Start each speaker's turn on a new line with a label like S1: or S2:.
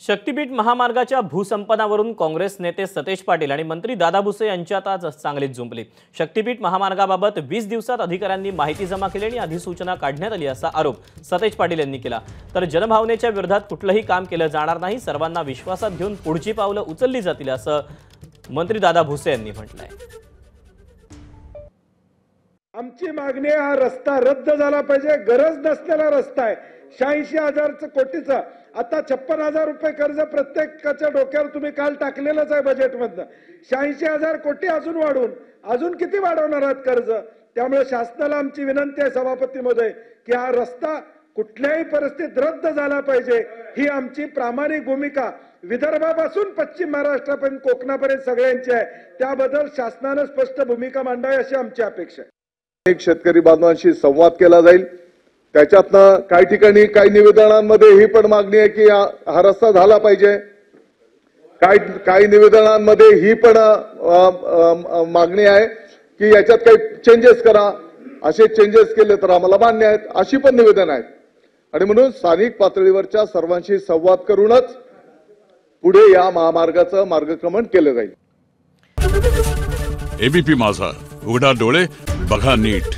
S1: शक्तीपीठ महामार्गाच्या भूसंपादनावरून काँग्रेस नेते सतेज पाटील आणि मंत्री दादा भुसे यांच्यात आज चांगलीच जुंपली। शक्तीपीठ महामार्गाबाबत 20 दिवसात अधिकाऱ्यांनी माहिती जमा केली आणि अधिसूचना काढण्यात आली असा आरोप सतेज पाटील यांनी केला। तर जनभावनेच्या विरोधात कुठलेही काम केले जाणार नाही, सर्वांना विश्वासात घेऊन पुढची पावले उचलली जातील असं मंत्री दादा भुसे यांनी म्हटलंय।
S2: आमची मागणी हा रस्ता रद्द झाला पाहिजे, गरज नसलेला रस्ता आहे। 86,000 कोटीचा आता 56,000 रुपये कर्ज प्रत्येकाच्या डोक्यावर तुम्ही काल टाकलेलंच आहे बजेटमधनं। 86,000 कोटी अजून वाढवून अजून किती वाढवणार आहात कर्ज? त्यामुळे शासनाला आमची विनंती आहे सभापती महोदय की हा रस्ता कुठल्याही परिस्थितीत रद्द झाला पाहिजे, ही आमची प्रामाणिक भूमिका विदर्भापासून पश्चिम महाराष्ट्रापर्यंत कोकणापर्यंत सगळ्यांची आहे। त्याबद्दल शासनाने स्पष्ट भूमिका मांडावी अशी आमची अपेक्षा आहे।
S3: एक शेतकरी बांधवांशी संवाद केला जाईल, त्याच्यातनं काही ठिकाणी काही निवेदनांमध्ये ही पण मागणी आहे की हा रस्ता झाला पाहिजे। काही निवेदनांमध्ये ही पण मागणी आहे की याच्यात काही चेंजेस करा, असे चेंजेस केले तर आम्हाला मान्य आहेत, अशी पण निवेदन आहेत। आणि म्हणून स्थानिक पातळीवरच्या सर्वांशी संवाद करूनच पुढे या महामार्गाचं मार्गक्रमण केलं जाईल।
S4: एबीपी माझा, उघडा डोळे बघा नीट।